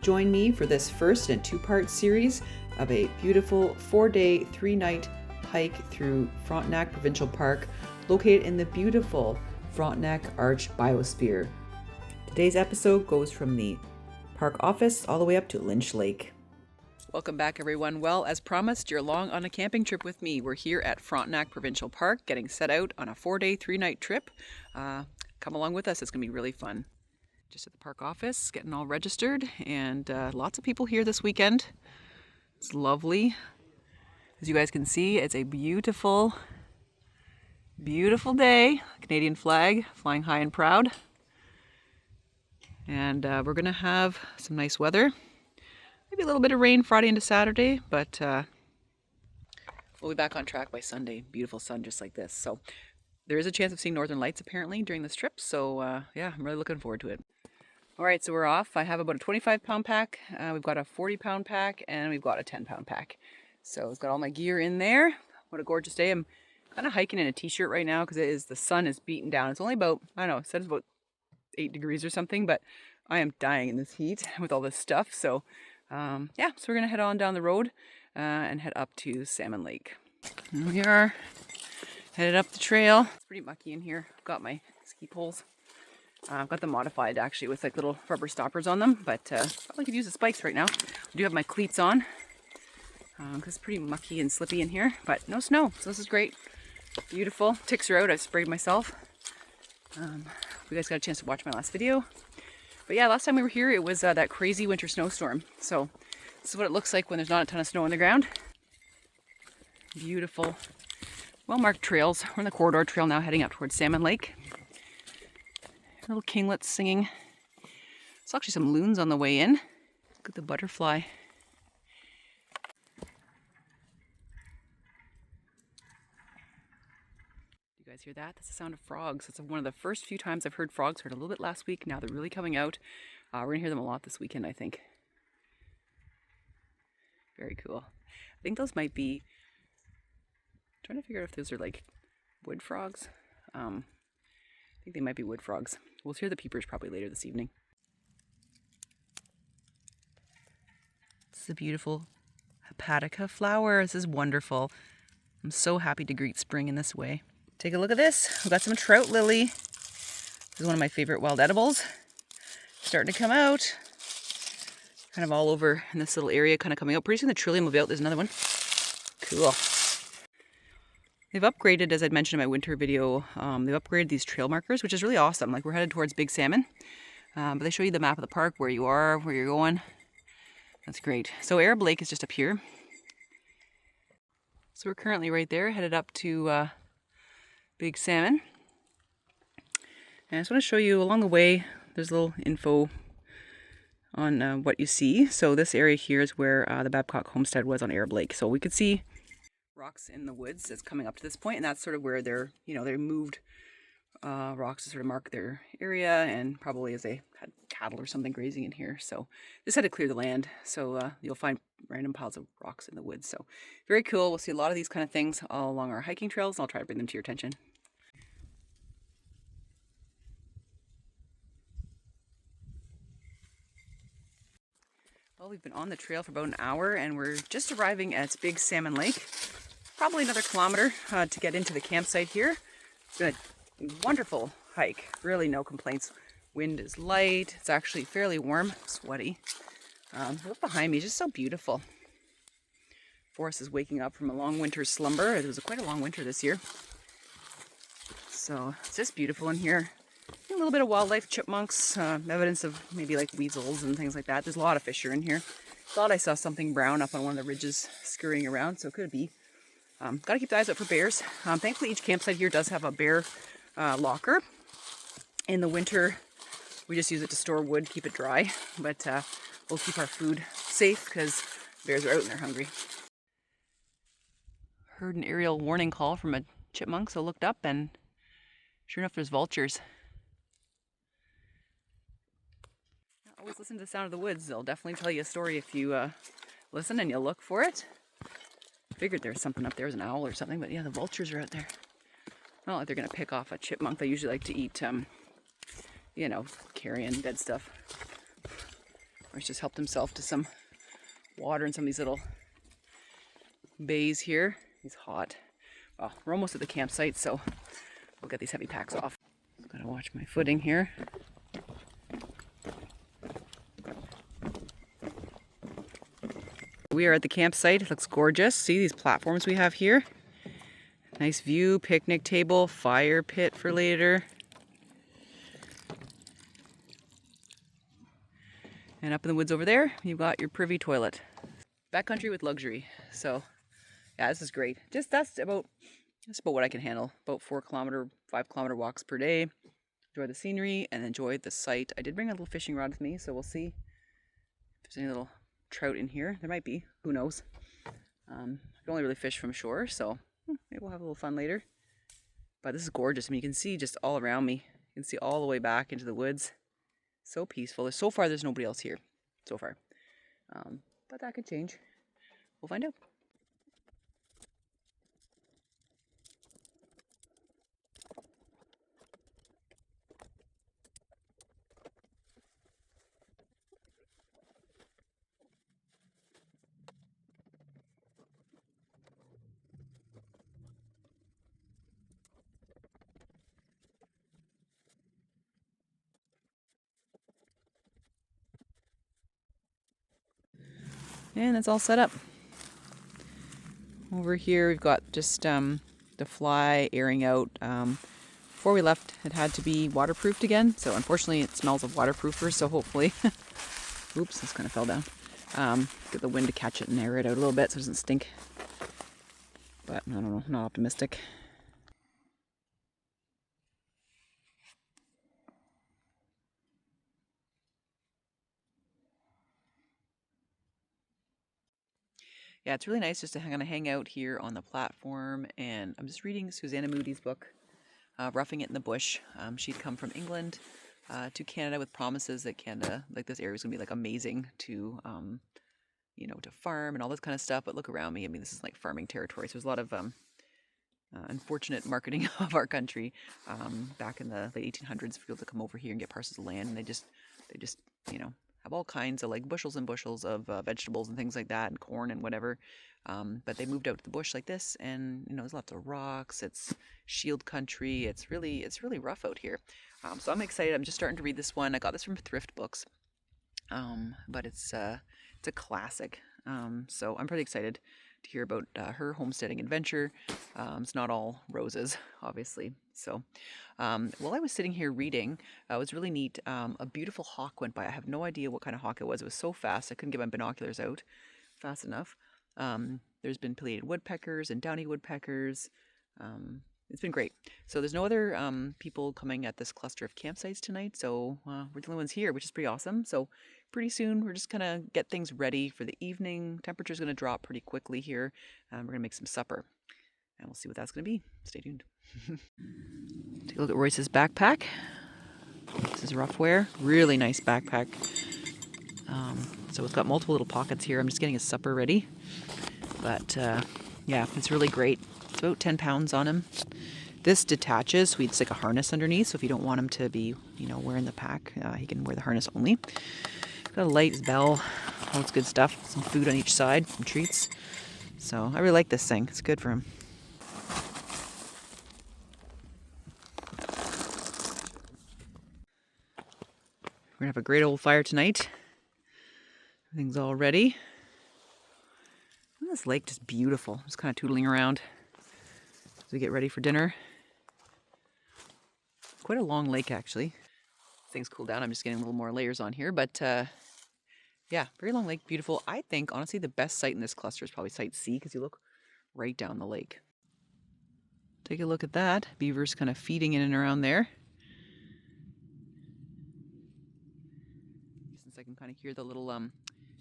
Join me for this first and two-part series of a beautiful 4-day, 3-night hike through Frontenac Provincial Park, located in the beautiful Frontenac Arch Biosphere. Today's episode goes from the park office all the way up to Lynch Lake. Welcome back, everyone. Well, as promised, you're along on a camping trip with me. We're here at Frontenac Provincial Park, getting set out on a 4-day, 3-night trip. Come along with us. It's going to be really fun. Just at the park office, getting all registered, and lots of people here this weekend. It's lovely. As you guys can see, it's a beautiful, beautiful day. Canadian flag flying high and proud. And we're going to have some nice weather. Maybe a little bit of rain Friday into Saturday, but we'll be back on track by Sunday. Beautiful sun just like this. So there is a chance of seeing northern lights apparently during this trip. So yeah, I'm really looking forward to it. All right, so we're off. I have about a 25-pound pack. We've got a 40-pound pack, and we've got a 10-pound pack. So I've got all my gear in there. What a gorgeous day. I'm kind of hiking in a t-shirt right now because the sun is beating down. It's only about, I don't know, it said it's about 8 degrees or something, but I am dying in this heat with all this stuff. So yeah, so we're gonna head on down the road and head up to Salmon Lake. Here we are, headed up the trail. It's pretty mucky in here. I've got my ski poles. I've got them modified actually with like little rubber stoppers on them, but probably could use the spikes right now. I do have my cleats on because it's pretty mucky and slippy in here, but no snow, so this is great. Beautiful. Ticks are out. I've sprayed myself. You guys got a chance to watch my last video. But yeah, last time we were here, it was that crazy winter snowstorm. So this is what it looks like when there's not a ton of snow on the ground. Beautiful, well-marked trails. We're on the corridor trail now, heading up towards Salmon Lake. Little kinglets singing. There's actually some loons on the way in. Look at the butterfly. You guys hear that? That's the sound of frogs. It's one of the first few times I've heard frogs. Heard a little bit last week. Now they're really coming out. We're gonna hear them a lot this weekend, I think. Very cool. I think those might be, I'm trying to figure out if those are like wood frogs. I think they might be wood frogs. We'll hear the peepers probably later this evening. This is a beautiful hepatica flower. This is wonderful. I'm so happy to greet spring in this way. Take a look at this. We've got some trout lily. This is one of my favorite wild edibles. Starting to come out. Kind of all over in this little area, kind of coming out. Pretty soon the trillium will be out. There's another one. Cool. They've upgraded, as I'd mentioned in my winter video, they've upgraded these trail markers, which is really awesome. Like, we're headed towards Big Salmon. But they show you the map of the park, where you are, where you're going. That's great. So Arab Lake is just up here. So we're currently right there, headed up to Big Salmon. And I just want to show you along the way, there's a little info on what you see. So this area here is where the Babcock homestead was on Arab Lake. So we could see rocks in the woods that's coming up to this point, and that's sort of where they're, they moved rocks to sort of mark their area, and probably as they had cattle or something grazing in here. So just had to clear the land. So you'll find random piles of rocks in the woods. So very cool. We'll see a lot of these kind of things all along our hiking trails, and I'll try to bring them to your attention. Well, we've been on the trail for about an hour, and we're just arriving at Big Salmon Lake. Probably another kilometer to get into the campsite here. It's been a wonderful hike. Really no complaints. Wind is light. It's actually fairly warm, sweaty. Look behind me, just so beautiful. Forest is waking up from a long winter's slumber. It was quite a long winter this year. So it's just beautiful in here. A little bit of wildlife, chipmunks, evidence of maybe like weasels and things like that. There's a lot of fish in here. Thought I saw something brown up on one of the ridges scurrying around, so it could be. Got to keep the eyes out for bears. Thankfully, each campsite here does have a bear locker. In the winter, we just use it to store wood, keep it dry. But we'll keep our food safe because bears are out and they're hungry. Heard an aerial warning call from a chipmunk, so looked up, and sure enough, there's vultures. Always listen to the sound of the woods. They'll definitely tell you a story if you listen and you look for it. Figured there's something up there, as an owl or something, but yeah, the vultures are out there. Not like they're gonna pick off a chipmunk. They usually like to eat, carrion, dead stuff. He's just helped himself to some water in some of these little bays here. He's hot. Well, we're almost at the campsite, so we'll get these heavy packs off. Gotta watch my footing here. We are at the campsite. It looks gorgeous. See these platforms we have here? Nice view, picnic table, fire pit for later. And up in the woods over there, you've got your privy toilet. Backcountry with luxury. So yeah, this is great. That's about what I can handle. About 5 kilometer walks per day. Enjoy the scenery and enjoy the site. I did bring a little fishing rod with me, so we'll see if there's any little trout in here. There might be, who knows. I can only really fish from shore, so maybe we'll have a little fun later. But this is gorgeous. I mean, you can see just all around me. You can see all the way back into the woods. So peaceful. So far, there's nobody else here. So far. But that could change. We'll find out. And that's all set up. Over here we've got just the fly airing out. Before we left it had to be waterproofed again, so unfortunately it smells of waterproofers, so hopefully oops, this kind of fell down. Get the wind to catch it and air it out a little bit so it doesn't stink. But I don't know, I'm not optimistic. Yeah, it's really nice just to kind of hang out here on the platform, and I'm just reading Susanna Moody's book, Roughing It in the Bush. She'd come from England to Canada with promises that Canada, like this area, was gonna be like amazing to, to farm and all this kind of stuff. But look around me. I mean, this is like farming territory. So there's a lot of unfortunate marketing of our country back in the late 1800s for people to come over here and get parcels of land, and they just have all kinds of like bushels and bushels of vegetables and things like that, and corn and whatever. But they moved out to the bush like this, and there's lots of rocks. It's shield country. It's really rough out here. So I'm excited. I'm just starting to read this one. I got this from Thrift Books, but it's a classic. So I'm pretty excited to hear about her homesteading adventure. It's not all roses, obviously. So while I was sitting here reading, it was really neat. A beautiful hawk went by. I have no idea what kind of hawk it was. It was so fast I couldn't get my binoculars out fast enough. There's been pileated woodpeckers and downy woodpeckers. It's been great. So there's no other people coming at this cluster of campsites tonight, so we're the only ones here, which is pretty awesome. So pretty soon we're just gonna get things ready for the evening. Temperature's gonna drop pretty quickly here. We're gonna make some supper, and we'll see what that's gonna be. Stay tuned. Take a look at Royce's backpack. This is Roughwear. Really nice backpack. So it's got multiple little pockets here. I'm just getting his supper ready. But yeah, it's really great. It's about 10 pounds on him. This detaches, so it's like a harness underneath. So if you don't want him to be, wearing the pack, he can wear the harness only. Got a light bell, all this good stuff. Some food on each side, some treats. So I really like this thing. It's good for him. We're gonna have a great old fire tonight. Everything's all ready. And this lake just beautiful. Just kind of tootling around as we get ready for dinner. Quite a long lake, actually. Things cool down. I'm just getting a little more layers on here, but yeah, very long lake, beautiful. I think honestly the best site in this cluster is probably site C, because you look right down the lake. Take a look at that. Beavers kind of feeding in and around there. Since I can kind of hear the little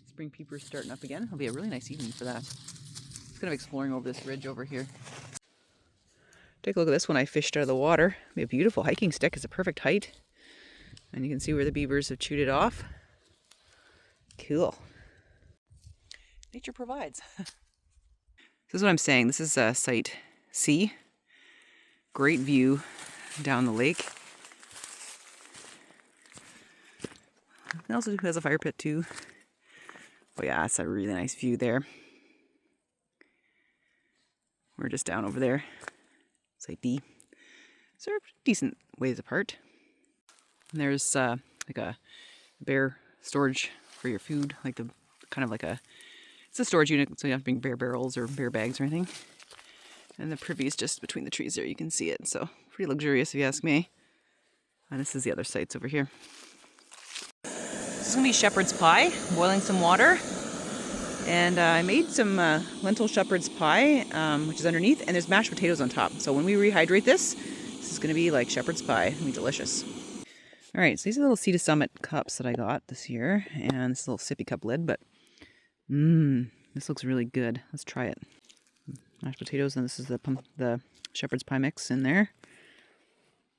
spring peepers starting up again, it'll be a really nice evening for that. Just kind of exploring over this ridge over here. Take a look at this one I fished out of the water. It'll be a beautiful hiking stick. It's a perfect height. And you can see where the beavers have chewed it off. Cool. Nature provides. This is what I'm saying. This is site C. Great view down the lake. It also has a fire pit too. Oh yeah, it's a really nice view there. We're just down over there, site B. So we're decent ways apart. And there's like a bear storage for your food, like the kind of like it's a storage unit, so you don't have to bring bear barrels or bear bags or anything. And the privy is just between the trees there, you can see it. So pretty luxurious if you ask me. And this is the other sites over here. This is gonna be shepherd's pie, boiling some water. And I made some lentil shepherd's pie, which is underneath, and there's mashed potatoes on top. So when we rehydrate this is gonna be like shepherd's pie. It'll be delicious. All right, so these are the little Sea to Summit cups that I got this year, and this little sippy cup lid, but this looks really good. Let's try it. Mashed potatoes, and this is the shepherd's pie mix in there.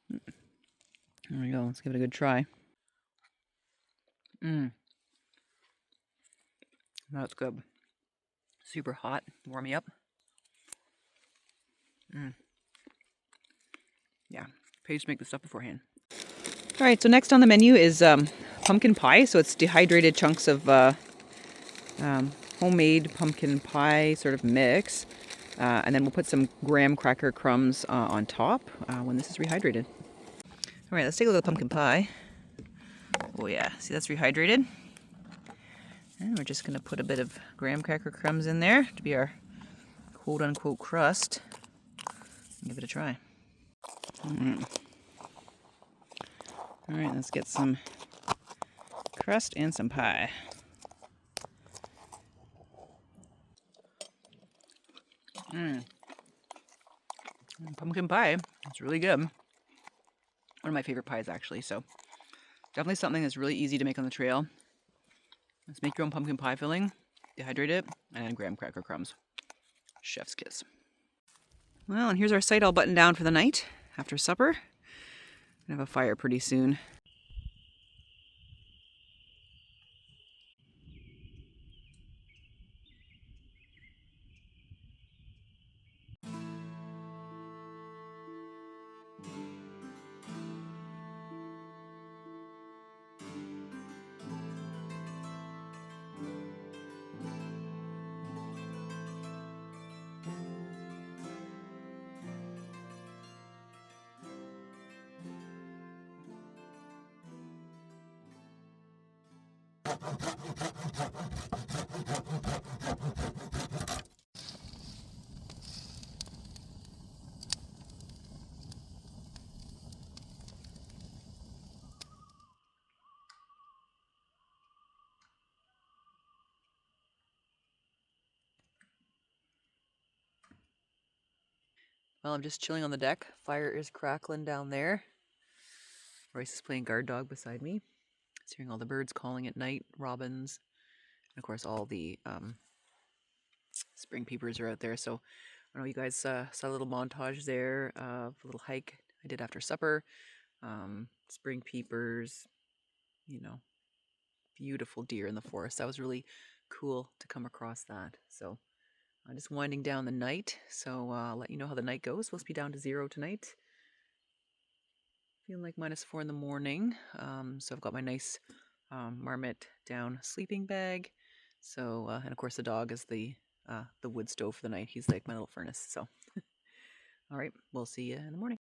There we go. Let's give it a good try. That's good. Super hot. Warm me up. Yeah, pays to make this stuff beforehand. All right, so next on the menu is pumpkin pie. So it's dehydrated chunks of homemade pumpkin pie sort of mix. And then we'll put some graham cracker crumbs on top when this is rehydrated. All right, let's take a look at the pumpkin pie. Oh yeah, see that's rehydrated. And we're just gonna put a bit of graham cracker crumbs in there to be our quote unquote crust. Give it a try. All right, let's get some crust and some pie. Pumpkin pie, it's really good. One of my favorite pies actually, so definitely something that's really easy to make on the trail. Let's make your own pumpkin pie filling, dehydrate it, and then graham cracker crumbs. Chef's kiss. Well, and here's our site all buttoned down for the night after supper. Gonna have a fire pretty soon. Well, I'm just chilling on the deck. Fire is crackling down there. Royce is playing guard dog beside me. He's hearing all the birds calling at night, robins, and of course all the spring peepers are out there. So I don't know, you guys saw a little montage there of a little hike I did after supper. Spring peepers, you know, beautiful deer in the forest. That was really cool to come across that. So I'm just winding down the night. So I'll let you know how the night goes. Supposed to be down to 0 tonight. Feeling like -4 in the morning. So I've got my nice marmot down sleeping bag. So and of course the dog is the wood stove for the night. He's like my little furnace. So all right, we'll see you in the morning.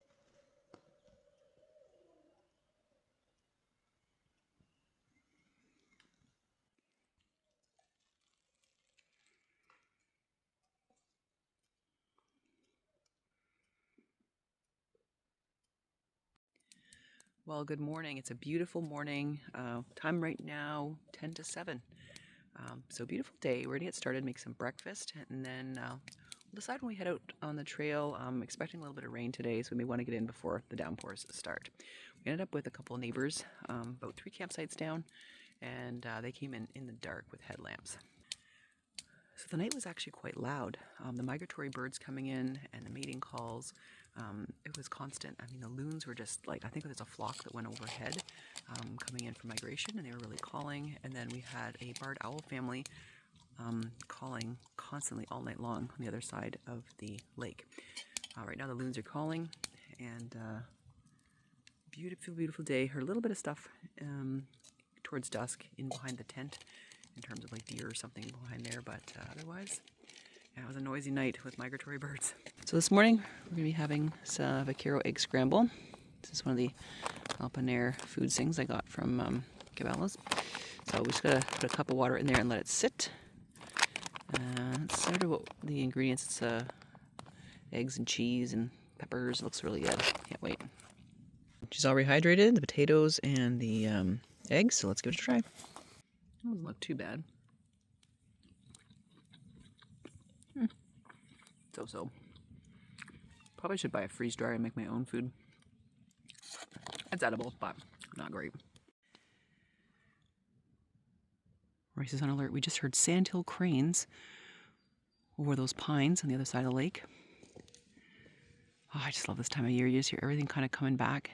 Well, good morning. It's a beautiful morning. Time right now, 10 to 7. So beautiful day. We're gonna get started, make some breakfast, and then we'll decide when we head out on the trail. I'm expecting a little bit of rain today, so we may want to get in before the downpours start. We ended up with a couple of neighbors, about 3 campsites down, and they came in the dark with headlamps. So the night was actually quite loud. The migratory birds coming in and the mating calls, it was constant. I mean, the loons were just like, I think there's a flock that went overhead coming in for migration, and they were really calling. And then we had a barred owl family calling constantly all night long on the other side of the lake. Right now the loons are calling, and beautiful, beautiful day. Heard a little bit of stuff towards dusk in behind the tent in terms of like deer or something behind there, but otherwise, yeah, it was a noisy night with migratory birds. So this morning we're going to be having some vaquero egg scramble. This is one of the open air food things I got from Cabela's. So we just gotta put a cup of water in there and let it sit. That's sort of what the ingredients. It's eggs and cheese and peppers. It looks really good. Can't wait. She's all rehydrated, the potatoes and the eggs, so let's give it a try. It doesn't look too bad. So. Probably should buy a freeze dryer and make my own food. It's edible, but not great. Royce is on alert. We just heard sandhill cranes over those pines on the other side of the lake. Oh, I just love this time of year. You just hear everything kind of coming back.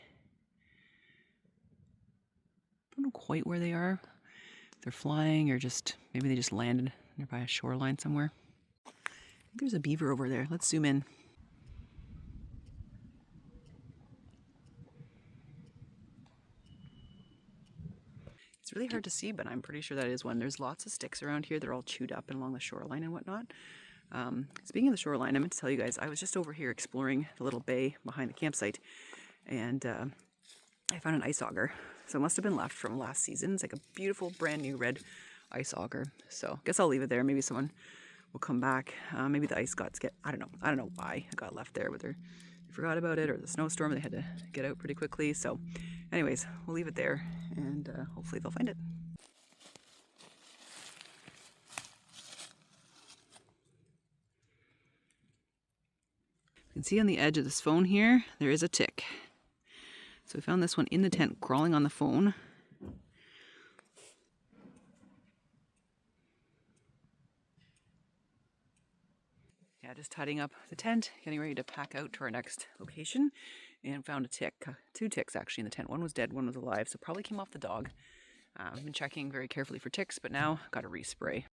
Don't know quite where they are. If they're flying or just maybe they just landed nearby a shoreline somewhere. I think there's a beaver over there. Let's zoom in. It's really hard to see, but I'm pretty sure that is one. There's lots of sticks around here. They're all chewed up and along the shoreline and whatnot. Speaking of the shoreline, I meant to tell you guys, I was just over here exploring the little bay behind the campsite, and I found an ice auger. So it must have been left from last season. It's like a beautiful brand new red ice auger. So I guess I'll leave it there. Maybe someone will come back. Maybe the ice got I don't know why it got left there, whether they forgot about it or the snowstorm, they had to get out pretty quickly. So anyways, we'll leave it there and hopefully they'll find it. You can see on the edge of this phone here, there is a tick. So we found this one in the tent crawling on the phone. Yeah, just tidying up the tent, getting ready to pack out to our next location, and found a tick. 2 ticks actually in the tent. One was dead, one was alive, so probably came off the dog. I've been checking very carefully for ticks, but now got to respray.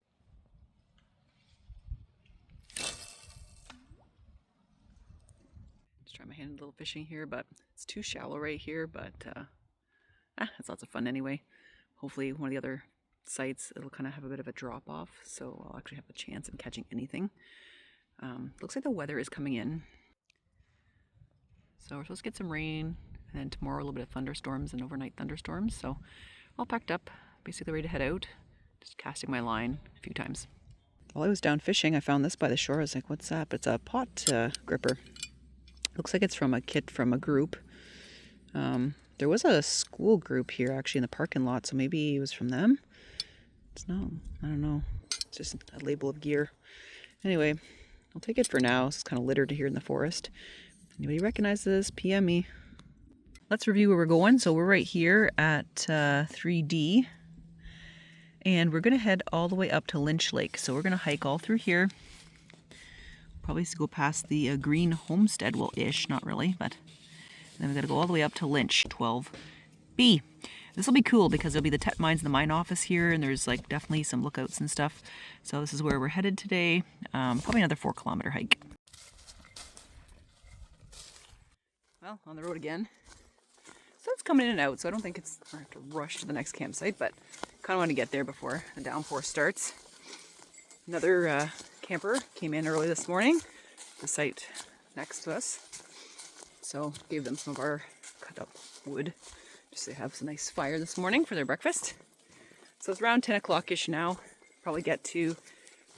Just try my hand a little fishing here, but it's too shallow right here, but it's lots of fun anyway. Hopefully one of the other sites, it'll kind of have a bit of a drop off, so I'll actually have a chance of catching anything. Looks like the weather is coming in. So we're supposed to get some rain, and then tomorrow a little bit of thunderstorms and overnight thunderstorms. So all packed up, basically ready to head out. Just casting my line a few times. While I was down fishing, I found this by the shore. I was like, what's that? But it's a pot gripper. Looks like it's from a kit from a group. There was a school group here actually in the parking lot, so maybe it was from them. It's not, I don't know. It's just a label of gear. Anyway, I'll take it for now. It's kind of littered here in the forest. If anybody recognizes this, PM me. Let's review where we're going. So we're right here at 3D. And we're going to head all the way up to Lynch Lake. So we're going to hike all through here. Probably go past the Green Homestead. Well, ish, not really. But then we've got to go all the way up to Lynch 12B. This will be cool because there'll be the Tet Mines and the mine office here, and there's like definitely some lookouts and stuff. So this is where we're headed today. Probably another 4-kilometer hike. Well, on the road again. So it's coming in and out, so I don't think I have to rush to the next campsite, but kind of want to get there before the downpour starts. Another camper came in early this morning, the site next to us. So gave them some of our cut up wood. They have some nice fire this morning for their breakfast. So it's around 10 o'clock-ish now. Probably get to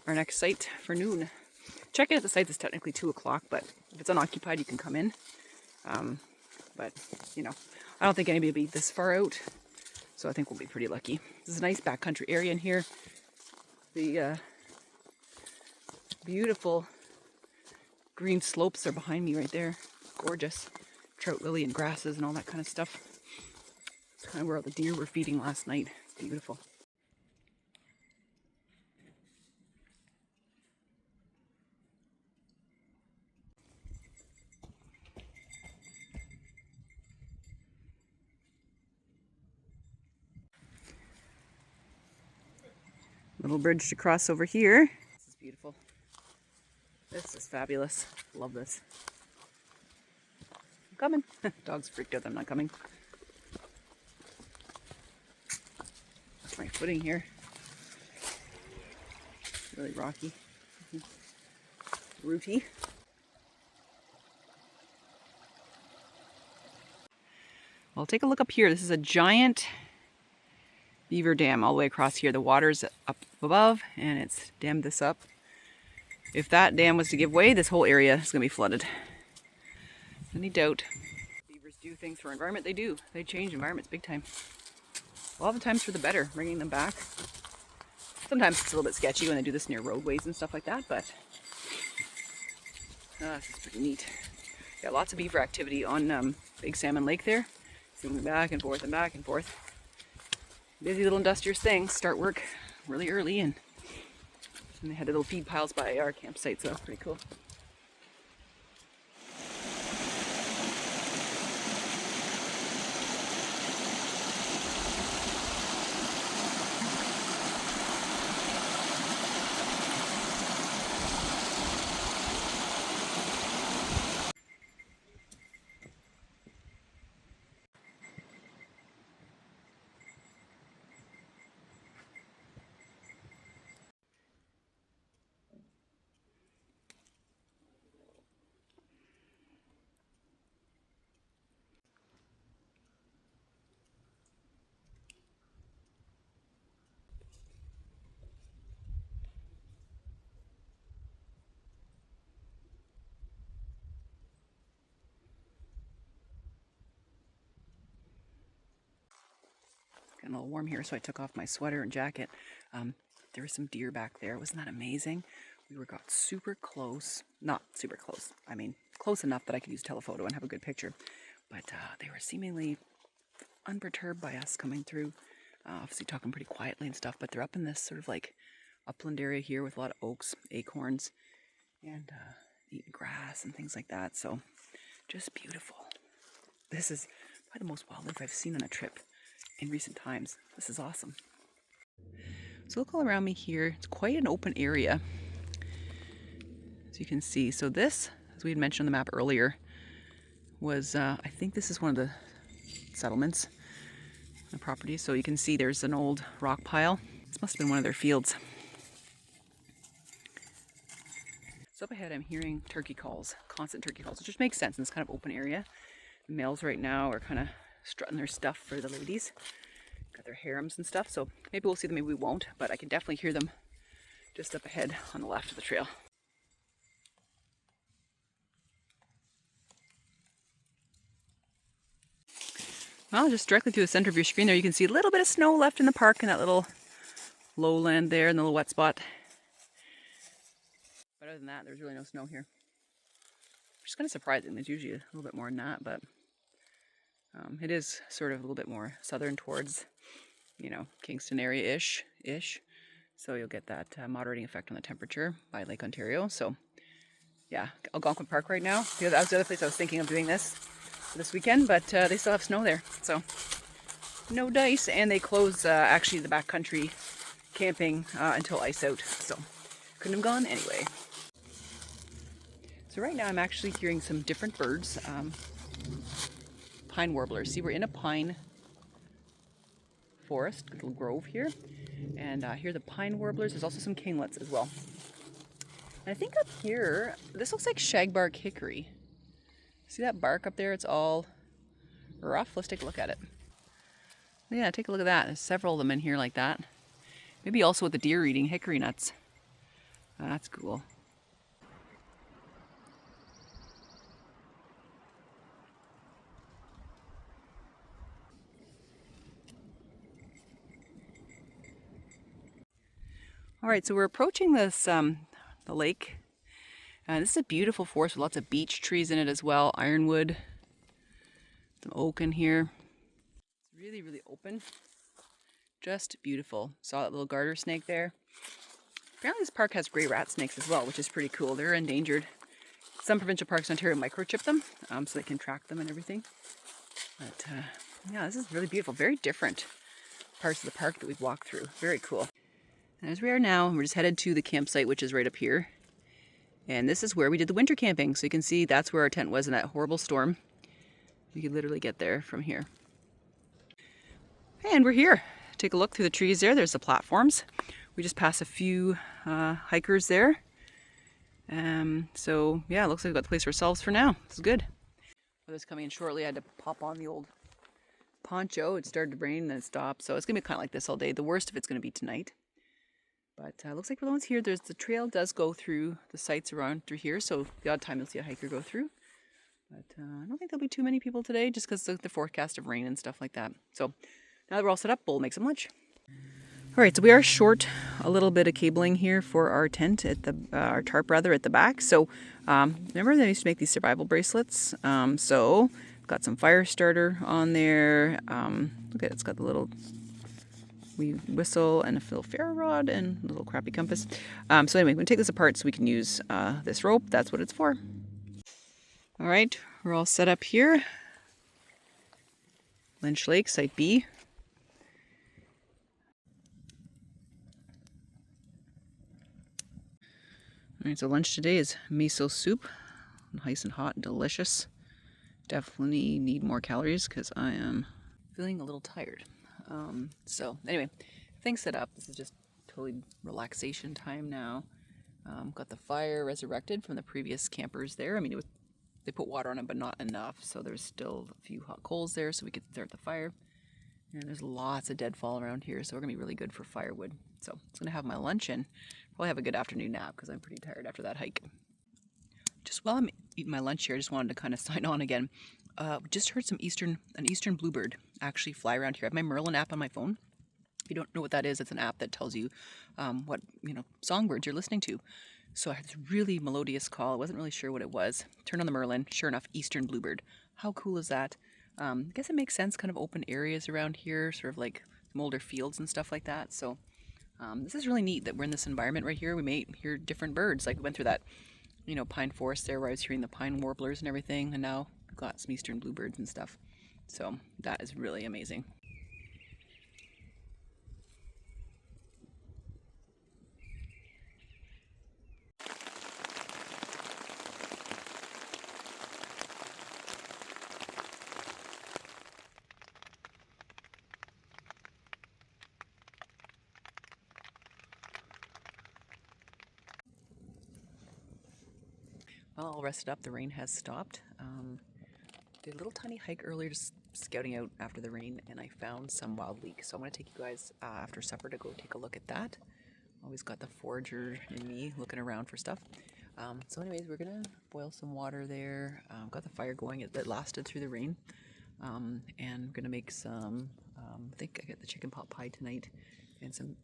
our next site for noon. Check-in at the site is technically 2 o'clock, but if it's unoccupied, you can come in. But, you know, I don't think anybody will be this far out, so I think we'll be pretty lucky. This is a nice backcountry area in here. The beautiful green slopes are behind me right there. Gorgeous. Trout lily and grasses and all that kind of stuff. It's kind of where all the deer were feeding last night. It's beautiful. Little bridge to cross over here. This is beautiful. This is fabulous. Love this. I'm coming. Dog's freaked out that I'm not coming. my footing here. It's really rocky. Rooty. Well, take a look up here. This is a giant beaver dam all the way across here. The water's up above and it's dammed this up. If that dam was to give way, this whole area is going to be flooded. Any doubt. Beavers do things for environment. They do. They change environments big time. A lot of the times for the better, bringing them back. Sometimes it's a little bit sketchy when they do this near roadways and stuff like that, but this is pretty neat. Yeah, lots of beaver activity on Big Salmon Lake there. Swimming back and forth and back and forth. Busy little industrious things. Start work really early, and they had little feed piles by our campsite, so pretty cool. Getting a little warm here, so I took off my sweater and jacket. There was some deer back there. Wasn't that amazing? We got super close. Not super close. I mean, close enough that I could use telephoto and have a good picture. But they were seemingly unperturbed by us coming through. Obviously talking pretty quietly and stuff, but they're up in this sort of like upland area here with a lot of oaks, acorns, and eating grass and things like that. So just beautiful. This is probably the most wildlife I've seen on a trip in recent times. This is awesome. So look all around me here. It's quite an open area, as you can see. So this, as we had mentioned on the map earlier, was I think this is one of the settlements, the properties. So you can see there's an old rock pile. This must have been one of their fields. So up ahead I'm hearing turkey calls, constant turkey calls, which just makes sense in this kind of open area. The males right now are kind of strutting their stuff for the ladies. Got their harems and stuff, so maybe we'll see them, maybe we won't, but I can definitely hear them just up ahead on the left of the trail. Well, just directly through the center of your screen there, you can see a little bit of snow left in the park in that little lowland there, in the little wet spot. But other than that, there's really no snow here. Which is kind of surprising. There's usually a little bit more than that, but it is sort of a little bit more southern towards, you know, Kingston area-ish. So you'll get that moderating effect on the temperature by Lake Ontario. So yeah, Algonquin Park right now. That was the other place I was thinking of doing this for this weekend, but they still have snow there. So no dice, and they close actually the backcountry camping until ice out. So couldn't have gone anyway. So right now I'm actually hearing some different birds. Pine warblers. See, we're in a pine forest, a little grove here, and I hear the pine warblers. There's also some kinglets as well. And I think up here, this looks like shagbark hickory. See that bark up there? It's all rough. Let's take a look at it. Yeah, take a look at that. There's several of them in here like that. Maybe also with the deer eating hickory nuts. That's cool. All right, so we're approaching this the lake. This is a beautiful forest with lots of beech trees in it as well. Ironwood, some oak in here. It's really, really open. Just beautiful. Saw that little garter snake there. Apparently this park has gray rat snakes as well, which is pretty cool. They're endangered. Some provincial parks in Ontario microchip them, so they can track them and everything. But yeah, this is really beautiful. Very different parts of the park that we've walked through. Very cool. And as we are now, we're just headed to the campsite, which is right up here. And this is where we did the winter camping. So you can see that's where our tent was in that horrible storm. You could literally get there from here. And we're here. take a look through the trees there. There's the platforms. We just passed a few hikers there. So yeah, it looks like we've got the place for ourselves for now. This is good. Weather's coming in shortly. I had to pop on the old poncho. It started to rain and then it stopped. So it's going to be kind of like this all day. The worst of it's going to be tonight. But looks like we're the ones here. The trail does go through the sites around through here. So the odd time you'll see a hiker go through. But I don't think there'll be too many people today just because of the forecast of rain and stuff like that. So now that we're all set up, we'll make some lunch. All right, so we are short a little bit of cabling here for our tent at our tarp rather at the back. So remember they used to make these survival bracelets. So got some fire starter on there. Look at it, it's got the little whistle and a little ferro rod and a little crappy compass. So anyway, we're gonna take this apart so we can use this rope. That's what it's for. All right, we're all set up here. Lynch Lake, Site B. All right, so lunch today is miso soup. Nice and hot and delicious. Definitely need more calories because I am feeling a little tired. So anyway, things set up. This is just totally relaxation time now. Got the fire resurrected from the previous campers there. I mean, they put water on it, but not enough. So there's still a few hot coals there so we could start the fire. And there's lots of deadfall around here, so we're going to be really good for firewood. So I'm going to have my lunch and probably have a good afternoon nap because I'm pretty tired after that hike. Just while I'm eating my lunch here, I just wanted to kind of sign on again. Just heard an eastern bluebird actually fly around here. I have my Merlin app on my phone. If you don't know what that is, it's an app that tells you what songbirds you're listening to. So I had this really melodious call. I wasn't really sure what it was. Turned on the Merlin. Sure enough, eastern bluebird. How cool is that? I guess it makes sense, kind of open areas around here, sort of like some older fields and stuff like that. So this is really neat that we're in this environment right here. We may hear different birds. Like we went through that, pine forest there where I was hearing the pine warblers and everything. And now we've got some eastern bluebirds and stuff. So that is really amazing. Well, all rested up. The rain has stopped. Did a little tiny hike earlier, just scouting out after the rain, and I found some wild leek. So I'm going to take you guys after supper to go take a look at that. Always got the forager in me looking around for stuff. So anyways, we're going to boil some water there. Got the fire going that lasted through the rain. And we're going to make some, I think I got the chicken pot pie tonight and some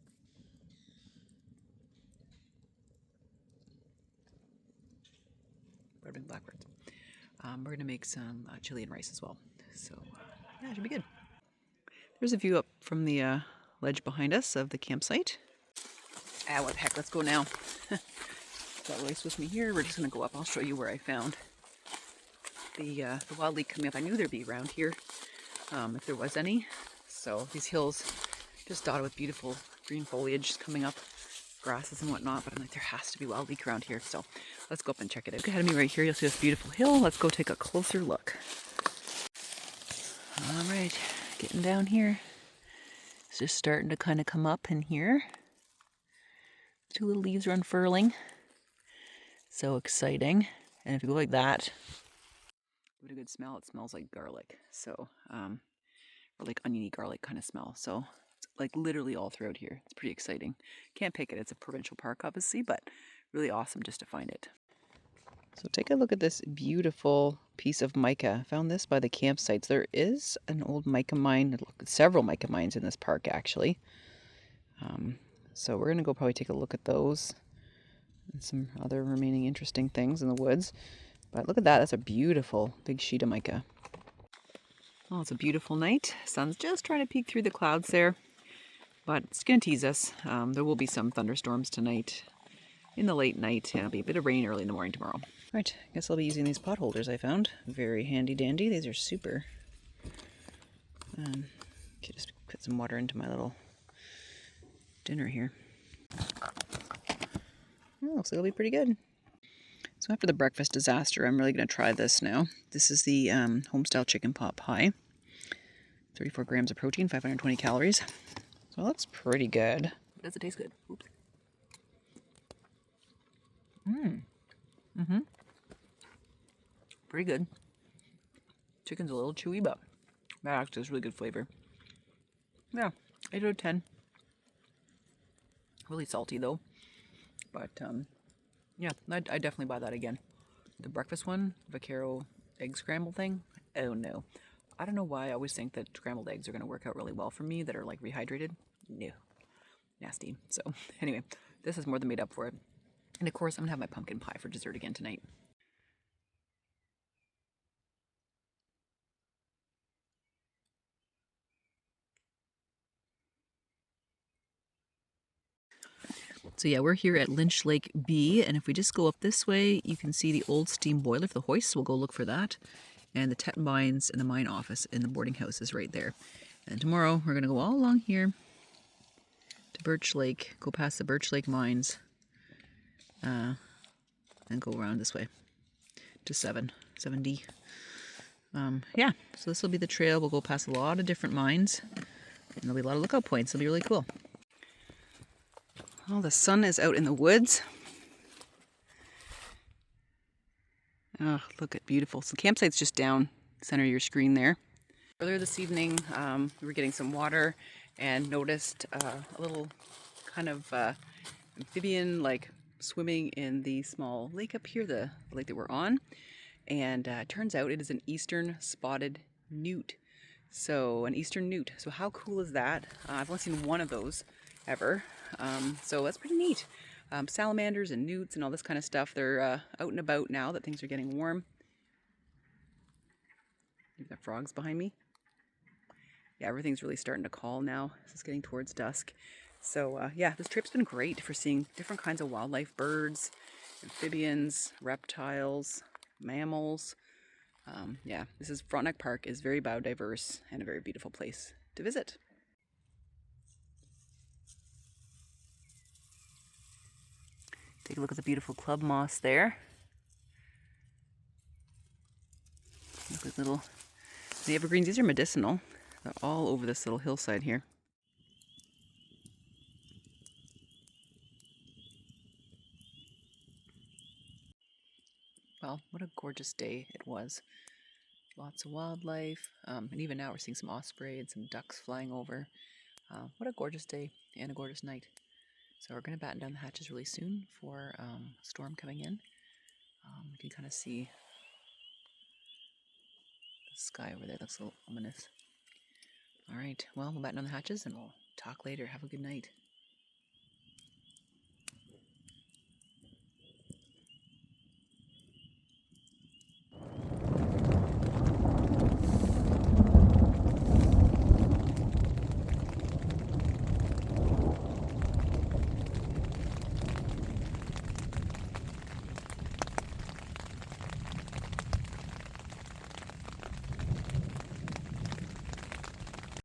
red-winged blackbirds. We're going to make some chili and rice as well. So yeah, it should be good. There's a view up from the ledge behind us of the campsite. What the heck, let's go now. Got Royce with me here. We're just going to go up. I'll show you where I found the wild leek coming up. I knew there'd be around here if there was any. So these hills just dotted with beautiful green foliage coming up, grasses and whatnot, but I'm like, there has to be wild leek around here. So let's go up and check it out. Ahead of me right here, you'll see this beautiful hill. Let's go take a closer look. All right, getting down here. It's just starting to kind of come up in here. Two little leaves are unfurling. So exciting. And if you go like that, give it a good smell. It smells like garlic. So, or like oniony garlic kind of smell. So it's like literally all throughout here. It's pretty exciting. Can't pick it. It's a provincial park, obviously, but really awesome just to find it. So take a look at this beautiful piece of mica. I found this by the campsites. There is an old mica mine, several mica mines in this park actually. So we're going to go probably take a look at those and some other remaining interesting things in the woods. But look at that. That's a beautiful big sheet of mica. Well, it's a beautiful night. Sun's just trying to peek through the clouds there. But it's going to tease us. There will be some thunderstorms tonight in the late night. It'll be a bit of rain early in the morning tomorrow. Right, I guess I'll be using these pot holders I found. Very handy dandy. These are super. Just put some water into my little dinner here. Oh, looks like it'll be pretty good. So after the breakfast disaster, I'm really going to try this now. This is the homestyle chicken pot pie. 34 grams of protein, 520 calories. So that's pretty good. Does it taste good? Oops. Pretty good. Chicken's a little chewy, but that actually is really good flavor. Yeah, 8 out of 10. Really salty though. But yeah, I'd definitely buy that again. The breakfast one, Vaquero egg scramble thing. Oh no. I don't know why I always think that scrambled eggs are going to work out really well for me that are like rehydrated. No. Nasty. So anyway, this is more than made up for it. And of course, I'm going to have my pumpkin pie for dessert again tonight. So yeah, we're here at Lynch Lake B, and if we just go up this way, you can see the old steam boiler for the hoist. We'll go look for that. And the Teton Mines and the mine office in the boarding house is right there. And tomorrow we're going to go all along here to Birch Lake, go past the Birch Lake mines, and go around this way to 7D. Yeah, so this will be the trail. We'll go past a lot of different mines, and there'll be a lot of lookout points. It'll be really cool. Well, the sun is out in the woods. Oh, look at beautiful. So the campsite's just down center of your screen there. Earlier this evening, we were getting some water and noticed a little kind of amphibian like swimming in the small lake up here, the lake that we're on. And it turns out it is an eastern spotted newt. So an eastern newt. So how cool is that? I've only seen one of those ever. So that's pretty neat. Salamanders and newts and all this kind of stuff, they're out and about now that things are getting warm. Maybe the frogs behind me. Yeah, everything's really starting to call now. It's getting towards dusk. So yeah, this trip's been great for seeing different kinds of wildlife, birds, amphibians, reptiles, mammals. Yeah, Frontenac Park is very biodiverse and a very beautiful place to visit. Take a look at the beautiful club moss there. Look at the evergreens. These are medicinal. They're all over this little hillside here. Well, what a gorgeous day it was. Lots of wildlife, and even now we're seeing some osprey and some ducks flying over. What a gorgeous day and a gorgeous night. So we're going to batten down the hatches really soon for a storm coming in. You can kind of see the sky over there. Looks a little ominous. All right, well, we'll batten down the hatches and we'll talk later. Have a good night.